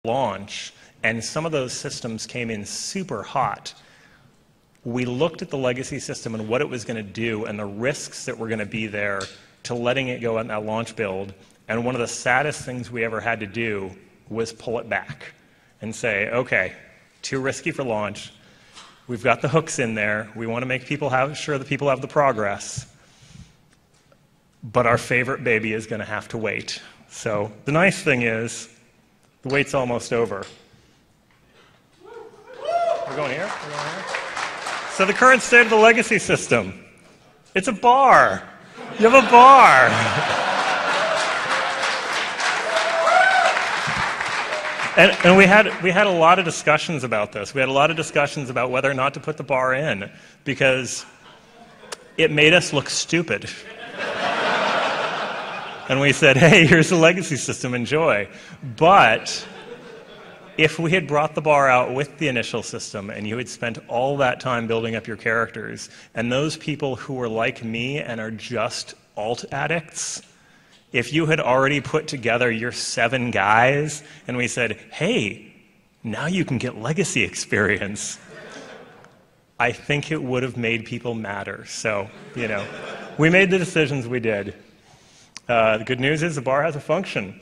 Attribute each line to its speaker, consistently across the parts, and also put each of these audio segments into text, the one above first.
Speaker 1: launch, and some of those systems came in super hot, we looked at the legacy system and what it was going to do and the risks that were going to be there to letting it go on that launch build. And one of the saddest things we ever had to do was pull it back and say, okay, too risky for launch. We've got the hooks in there. We want to make sure that people have the progress. But our favorite baby is going to have to wait. So the nice thing is, the wait's almost over. We're going here? We're going here? So the current state of the legacy system, it's a bar. You have a bar. And we had a lot of discussions about this. We had a lot of discussions about whether or not to put the bar in, because it made us look stupid. And we said, hey, here's the legacy system, enjoy. But if we had brought the bar out with the initial system and you had spent all that time building up your characters, and those people who were like me and are just alt addicts, if you had already put together your 7 guys and we said, hey, now you can get legacy experience, I think it would have made people madder. So, we made the decisions we did. The good news is the bar has a function.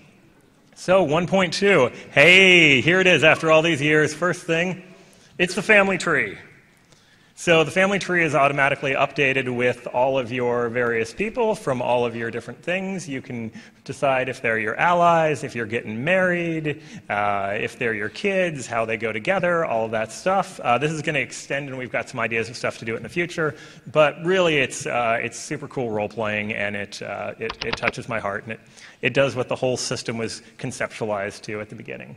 Speaker 1: So 1.2, hey, here it is after all these years. First thing, it's the family tree. So the family tree is automatically updated with all of your various people from all of your different things. You can decide if they're your allies, if you're getting married, if they're your kids, how they go together, all of that stuff. This is going to extend, and we've got some ideas of stuff to do it in the future. But really, it's super cool role-playing, and it touches my heart, and it does what the whole system was conceptualized to at the beginning.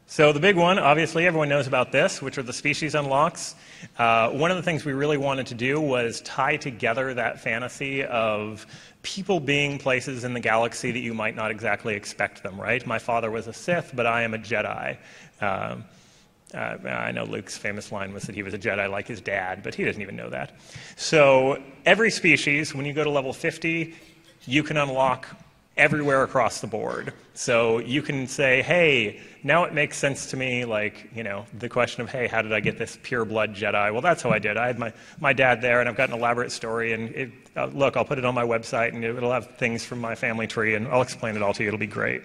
Speaker 1: So the big one, obviously, everyone knows about this, which are the species unlocks. One of the things we really wanted to do was tie together that fantasy of people being places in the galaxy that you might not exactly expect them, right? My father was a Sith, but I am a Jedi. I know Luke's famous line was that he was a Jedi like his dad, but he doesn't even know that. So every species, when you go to level 50, you can unlock everywhere across the board. So you can say, hey, now it makes sense to me, like, the question of, hey, how did I get this pure blood Jedi? Well, that's how I did. I had my dad there, and I've got an elaborate story, and look, I'll put it on my website, and it'll have things from my family tree, and I'll explain it all to you. It'll be great.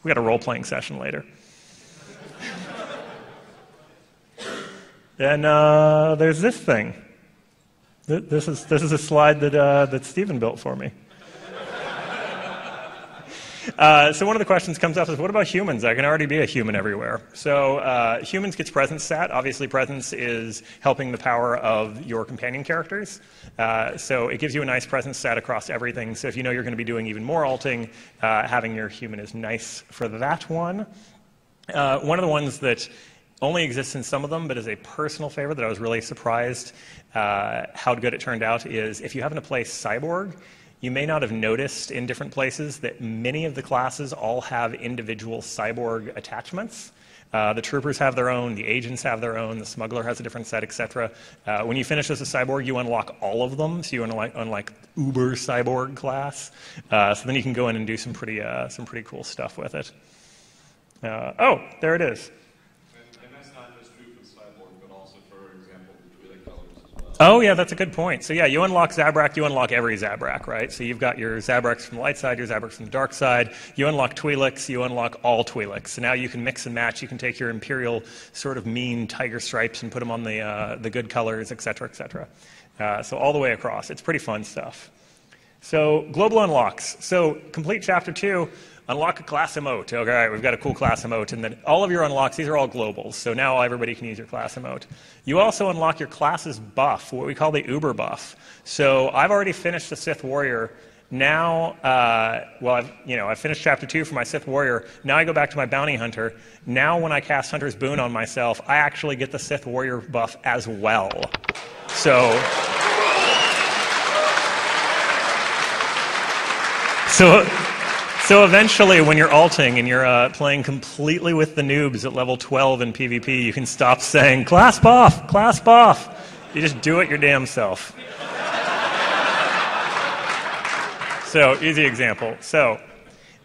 Speaker 1: We got a role-playing session later. And there's this thing. This is a slide that Stephen built for me. So one of the questions comes up is, what about humans? I can already be a human everywhere. So humans gets presence stat. Obviously, presence is helping the power of your companion characters. So it gives you a nice presence stat across everything. So if you know you're going to be doing even more alting, having your human is nice for that one. One of the ones that only exists in some of them, but is a personal favorite that I was really surprised how good it turned out, is if you happen to play Cyborg, you may not have noticed in different places that many of the classes all have individual cyborg attachments. The troopers have their own, the agents have their own, the smuggler has a different set, etc. When you finish as a cyborg, you unlock all of them, so you unlock Uber Cyborg class. So then you can go in and do some pretty cool stuff with it. Oh, there it is.
Speaker 2: And that's not just true for the cyborg, but also, for example, the Twi'lek colors as well.
Speaker 1: Oh, yeah, that's a good point. So, yeah, you unlock Zabrak, you unlock every Zabrak, right? So you've got your Zabraks from the light side, your Zabraks from the dark side. You unlock Twi'leks, you unlock all Twi'leks. So now you can mix and match. You can take your Imperial sort of mean tiger stripes and put them on the good colors, et cetera, et cetera. So all the way across. It's pretty fun stuff. So global unlocks. So complete Chapter 2. Unlock a class emote. Okay, all right, we've got a cool class emote. And then all of your unlocks, these are all globals. So now everybody can use your class emote. You also unlock your class's buff, what we call the Uber buff. So I've already finished the Sith Warrior. Now, I've finished Chapter 2 for my Sith Warrior. Now I go back to my Bounty Hunter. Now when I cast Hunter's Boon on myself, I actually get the Sith Warrior buff as well. So eventually, when you're alting and you're playing completely with the noobs at level 12 in PvP, you can stop saying, class buff, class buff. You just do it your damn self. So, easy example. So,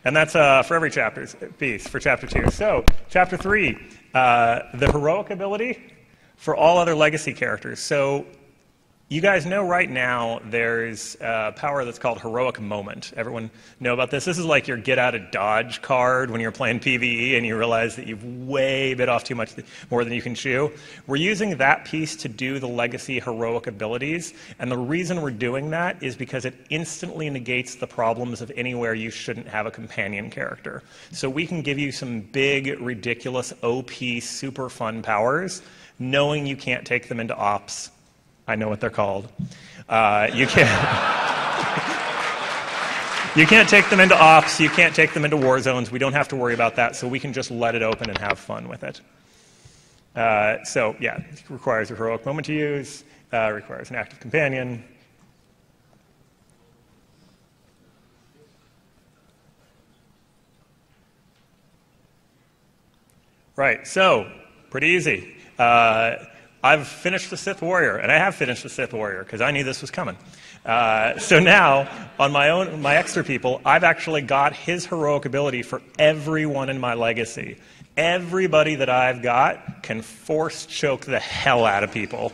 Speaker 1: And that's for every chapter piece for Chapter 2. So, Chapter 3, the heroic ability for all other legacy characters. So, you guys know right now there's a power that's called Heroic Moment. Everyone know about this? This is like your get out of Dodge card when you're playing PvE and you realize that you've way bit off too much more than you can chew. We're using that piece to do the legacy heroic abilities, and the reason we're doing that is because it instantly negates the problems of anywhere you shouldn't have a companion character. So we can give you some big, ridiculous, OP, super fun powers, knowing you can't take them into ops. I know what they're called. You can't take them into ops. You can't take them into war zones. We don't have to worry about that, so we can just let it open and have fun with it. So, yeah, it requires a heroic moment to use, requires an active companion. Right, so, pretty easy. I've finished the Sith Warrior, and I have finished the Sith Warrior because I knew this was coming. So now, on my extra people, I've actually got his heroic ability for everyone in my legacy. Everybody that I've got can force choke the hell out of people.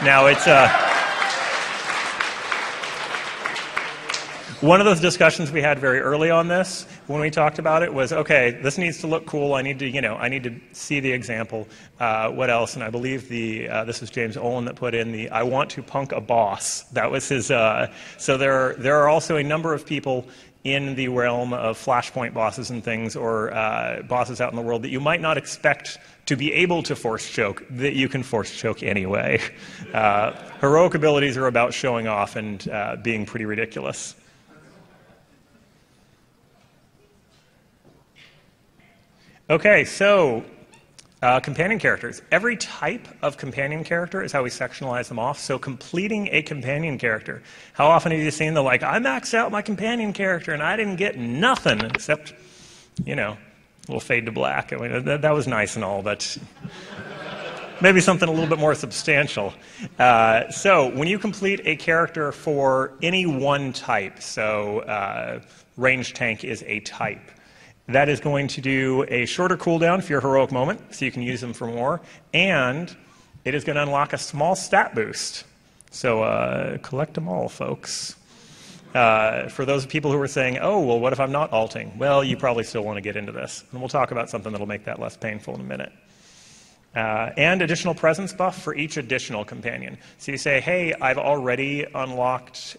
Speaker 1: Now, it's one of those discussions we had very early on this, when we talked about it, was, okay, this needs to look cool. I need to see the example. What else? And I believe this was James Olin that put in the, I want to punk a boss. That was his, so there are also a number of people in the realm of Flashpoint bosses and things, or bosses out in the world that you might not expect to be able to force choke, that you can force choke anyway. Heroic abilities are about showing off and being pretty ridiculous. Okay, so companion characters. Every type of companion character is how we sectionalize them off. So completing a companion character. How often have you seen the, like, I maxed out my companion character and I didn't get nothing except, a little fade to black. I mean, that was nice and all, but maybe something a little bit more substantial. So when you complete a character for any one type, so ranged tank is a type, that is going to do a shorter cooldown for your heroic moment, so you can use them for more, and it is going to unlock a small stat boost. So collect them all, folks. For those people who are saying, oh, well, what if I'm not alting? Well, you probably still want to get into this, and we'll talk about something that'll make that less painful in a minute. And additional presence buff for each additional companion. So you say, hey, I've already unlocked...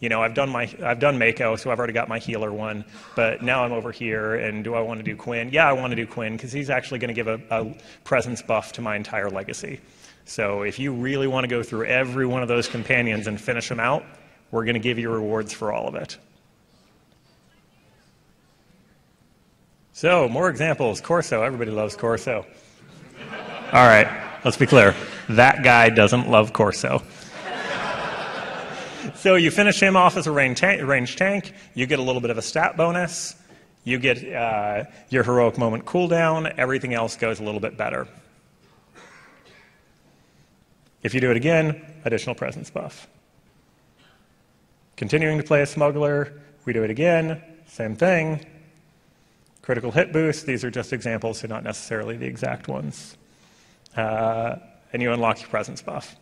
Speaker 1: I've done Mako, so I've already got my healer one, but now I'm over here, and do I want to do Quinn? Yeah, I want to do Quinn, because he's actually going to give a presence buff to my entire legacy. So if you really want to go through every one of those companions and finish them out, we're going to give you rewards for all of it. So, more examples. Corso, everybody loves Corso. All right, let's be clear. That guy doesn't love Corso. So you finish him off as a ranged tank, you get a little bit of a stat bonus, you get your heroic moment cooldown, everything else goes a little bit better. If you do it again, additional presence buff. Continuing to play a smuggler, we do it again, same thing. Critical hit boost, these are just examples, so not necessarily the exact ones. And you unlock your presence buff.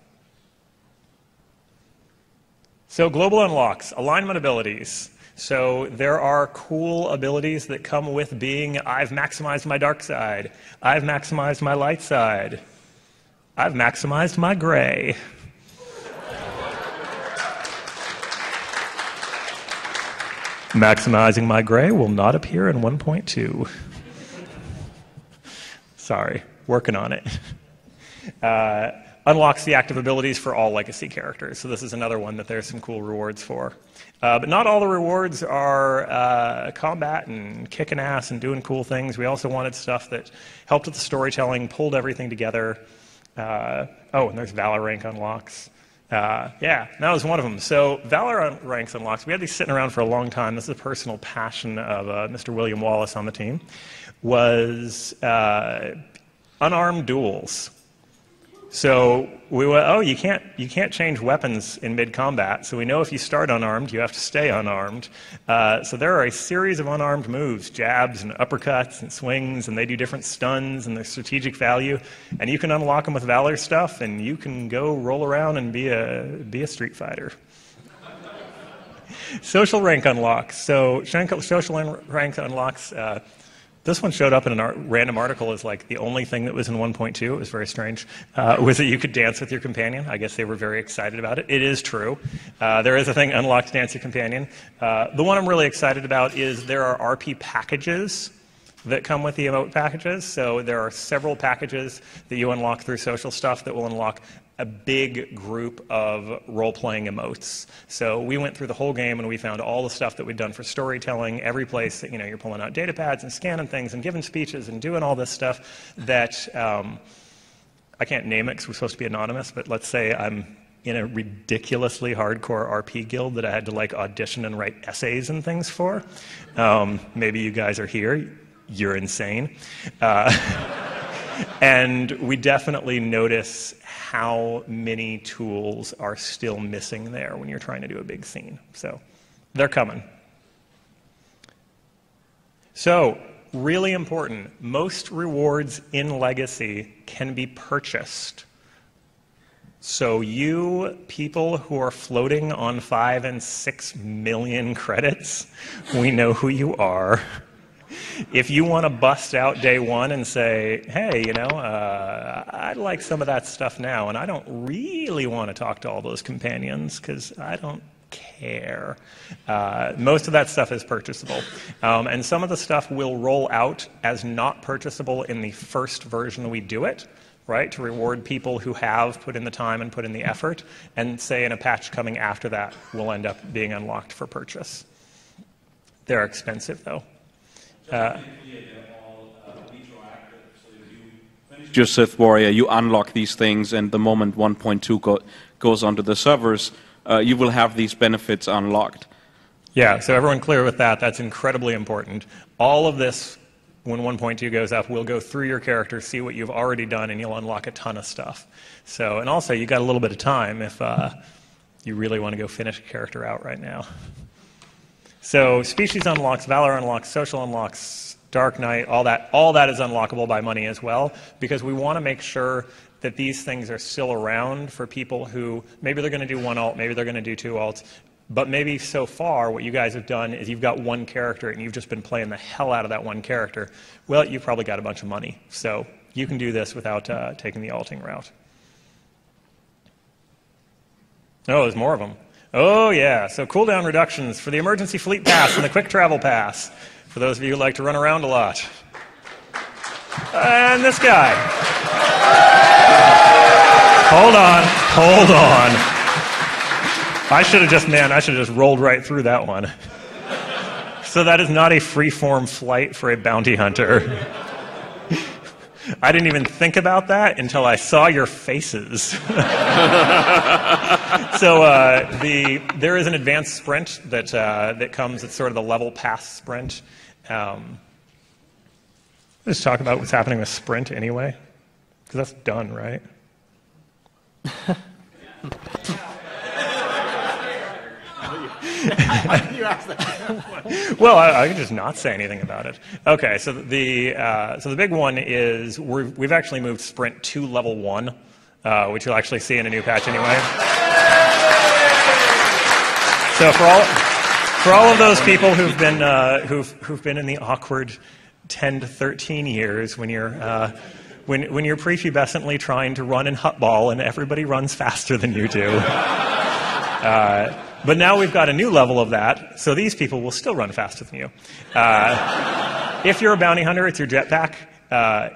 Speaker 1: So global unlocks, alignment abilities. So there are cool abilities that come with being, I've maximized my dark side, I've maximized my light side, I've maximized my gray. Maximizing my gray will not appear in 1.2. Sorry, working on it. Unlocks the active abilities for all legacy characters. So this is another one that there's some cool rewards for. But not all the rewards are combat and kicking ass and doing cool things. We also wanted stuff that helped with the storytelling, pulled everything together. And there's Valor rank unlocks. Yeah, that was one of them. So Valor ranks unlocks, we had these sitting around for a long time. This is a personal passion of Mr. William Wallace on the team, was unarmed duels. So we went, oh, you can't change weapons in mid-combat. So we know if you start unarmed, you have to stay unarmed. So there are a series of unarmed moves, jabs and uppercuts and swings, and they do different stuns and their strategic value. And you can unlock them with Valor stuff, and you can go roll around and be a Street Fighter. Social rank unlocks. So social rank unlocks. This one showed up in a random article as like the only thing that was in 1.2. It was very strange. Was that you could dance with your companion. I guess they were very excited about it. It is true. There is a thing, unlocked dance your companion. The one I'm really excited about is there are RP packages that come with the emote packages. So there are several packages that you unlock through social stuff that will unlock a big group of role-playing emotes. So we went through the whole game and we found all the stuff that we'd done for storytelling, every place that you're pulling out data pads and scanning things and giving speeches and doing all this stuff that I can't name it because we're supposed to be anonymous, but let's say I'm in a ridiculously hardcore RP guild that I had to like audition and write essays and things for. Maybe you guys are here. You're insane. And we definitely notice how many tools are still missing there when you're trying to do a big scene. So they're coming. So really important, most rewards in Legacy can be purchased. So you people who are floating on 5 and 6 million credits, we know who you are. If you want to bust out day one and say, hey, I'd like some of that stuff now, and I don't really want to talk to all those companions because I don't care. Most of that stuff is purchasable. And some of the stuff will roll out as not purchasable in the first version we do it, right, to reward people who have put in the time and put in the effort, and say in a patch coming after that will end up being unlocked for purchase. They're expensive, though.
Speaker 3: Your Sith Warrior, you unlock these things, and the moment 1.2 goes onto the servers, you will have these benefits unlocked.
Speaker 1: Yeah, so everyone clear with that. That's incredibly important. All of this, when 1.2 goes up, will go through your character, see what you've already done, and you'll unlock a ton of stuff. So, and also, you got a little bit of time if you really want to go finish a character out right now. So species unlocks, valor unlocks, social unlocks, Dark Knight, all that is unlockable by money as well, because we want to make sure that these things are still around for people who, maybe they're going to do one alt, maybe they're going to do two alts, but maybe so far what you guys have done is you've got one character and you've just been playing the hell out of that one character. Well, you've probably got a bunch of money, so you can do this without taking the alting route. Oh, there's more of them. Oh yeah, so cooldown reductions for the Emergency Fleet Pass and the Quick Travel Pass, for those of you who like to run around a lot. And this guy. Hold on. I should have just rolled right through that one. So that is not a free-form flight for a bounty hunter. I didn't even think about that until I saw your faces. So there is an advanced sprint that comes. It's sort of the level pass sprint. Let's talk about what's happening with sprint anyway, because that's done, right? Well, I can just not say anything about it. Okay, so the big one is we've actually moved sprint to level 1, which you'll actually see in a new patch anyway. So for all of those people who've been in the awkward 10 to 13 years when you're prepubescently trying to run in hutball and everybody runs faster than you do. But now we've got a new level of that, so these people will still run faster than you. If you're a bounty hunter, it's your jetpack.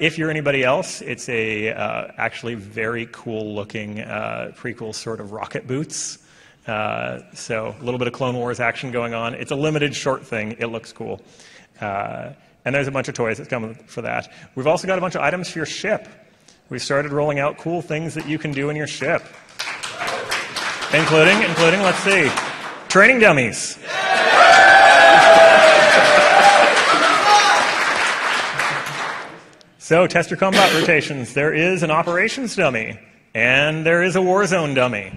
Speaker 1: If you're anybody else, it's a actually very cool-looking prequel sort of rocket boots. So a little bit of Clone Wars action going on. It's a limited short thing. It looks cool. And there's a bunch of toys that come for that. We've also got a bunch of items for your ship. We started rolling out cool things that you can do in your ship. Including, let's see, training dummies. So, test your combat rotations. There is an operations dummy, And there is a Warzone dummy.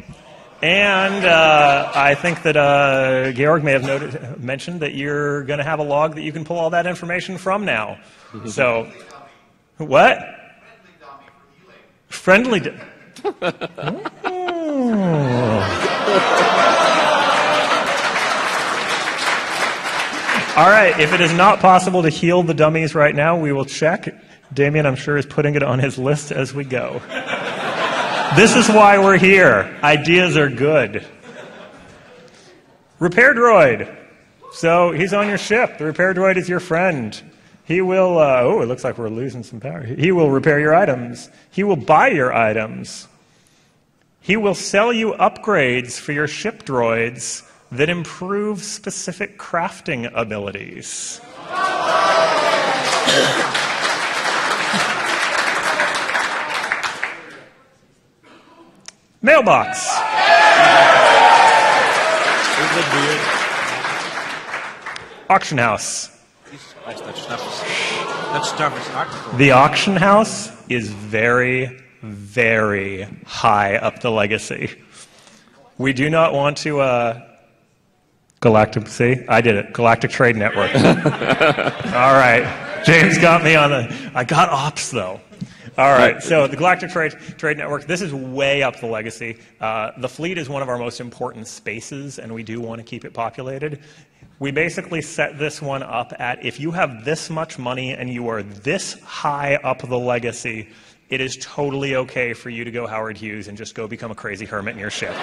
Speaker 1: And I think that Georg may have mentioned that you're going to have a log that you can pull all that information from now. So, what? Friendly dummy. All right, if it is not possible to heal the dummies right now, we will check. Damien, I'm sure, is putting it on his list as we go. This is why we're here. Ideas are good. Repair droid. So he's on your ship. The repair droid is your friend. He will, it looks like we're losing some power. He will repair your items. He will buy your items. He will sell you upgrades for your ship droids that improve specific crafting abilities. Mailbox. Auction house. The auction house is very, very high up the legacy. We do not want to Galactic, see? I did it. Galactic Trade Network. All right. James got me on the... I got ops, though. All right. So the Galactic Trade Network, this is way up the legacy. The fleet is one of our most important spaces, and we do want to keep it populated. We basically set this one up at, if you have this much money and you are this high up the legacy, it is totally okay for you to go Howard Hughes and just go become a crazy hermit in your ship.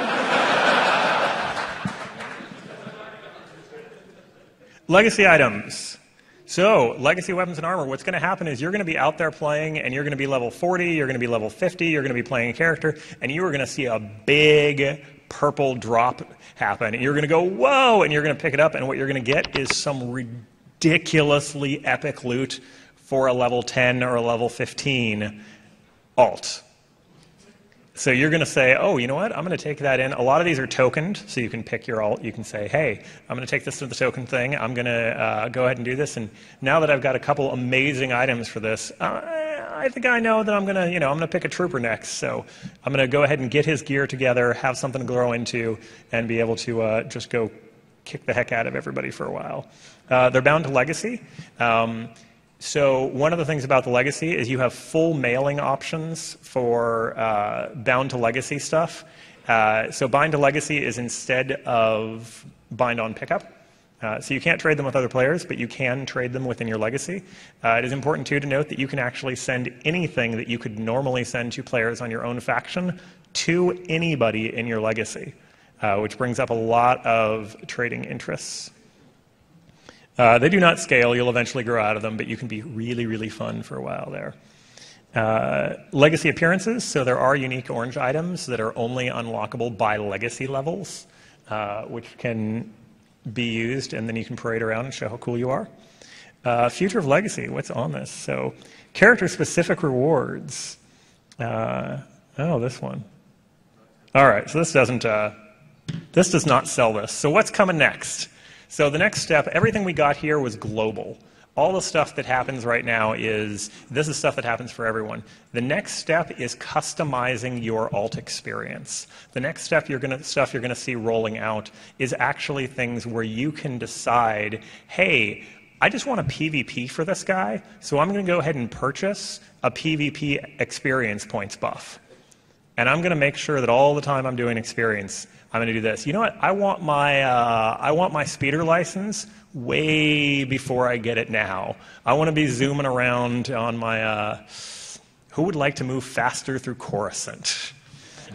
Speaker 1: Legacy items. So, legacy weapons and armor, what's going to happen is you're going to be out there playing, and you're going to be level 40, you're going to be level 50, you're going to be playing a character, and you are going to see a big purple drop happen. And you're going to go, whoa, and you're going to pick it up, and what you're going to get is some ridiculously epic loot for a level 10 or a level 15 alt. So you're going to say, oh, you know what? I'm going to take that in. A lot of these are tokened, so you can pick your alt. You can say, hey, I'm going to take this to the token thing. I'm going to go ahead and do this. And now that I've got a couple amazing items for this, I think I know that I'm going to, I'm going to pick a trooper next. So I'm going to go ahead and get his gear together, have something to grow into, and be able to just go kick the heck out of everybody for a while. They're bound to legacy. So one of the things about the legacy is you have full mailing options for bound to legacy stuff. So bind to legacy is instead of bind on pickup. So you can't trade them with other players, but you can trade them within your legacy. It is important, too, to note that you can actually send anything that you could normally send to players on your own faction to anybody in your legacy, which brings up a lot of trading interests. They do not scale. You'll eventually grow out of them, but you can be really, really fun for a while there. Legacy appearances. So there are unique orange items that are only unlockable by legacy levels, which can be used, and then you can parade around and show how cool you are. Future of legacy. What's on this? So character-specific rewards. Oh, this one. All right. So this does not sell this. So what's coming next? So the next step, everything we got here was global. All the stuff that happens right now this is stuff that happens for everyone. The next step is customizing your alt experience. The next step stuff you're gonna see rolling out is actually things where you can decide, hey, I just want a PvP for this guy, so I'm gonna go ahead and purchase a PvP experience points buff. And I'm gonna make sure that all the time I'm doing experience, I'm going to do this. You know what? I want my speeder license way before I get it now. I want to be zooming around on my. Who would like to move faster through Coruscant?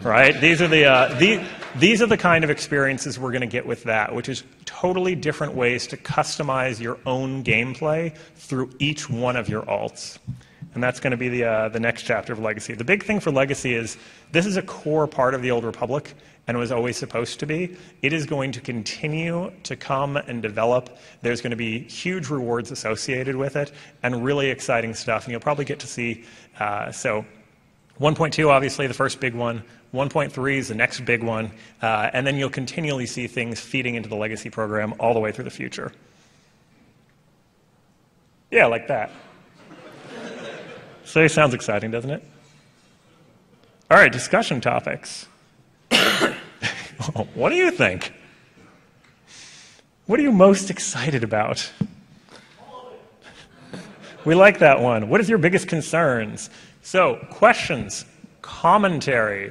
Speaker 1: Right? These are the kind of experiences we're going to get with that, which is totally different ways to customize your own gameplay through each one of your alts. And that's going to be the next chapter of Legacy. The big thing for Legacy is this is a core part of the Old Republic, and was always supposed to be. It is going to continue to come and develop. There's going to be huge rewards associated with it, and really exciting stuff. And you'll probably get to see, so 1.2, obviously, the first big one. 1.3 is the next big one. And then you'll continually see things feeding into the Legacy program all the way through the future. Yeah, like that. So it sounds exciting, doesn't it? All right, discussion topics. What do you think? What are you most excited about? We like that one. What is your biggest concerns? So, questions, commentary,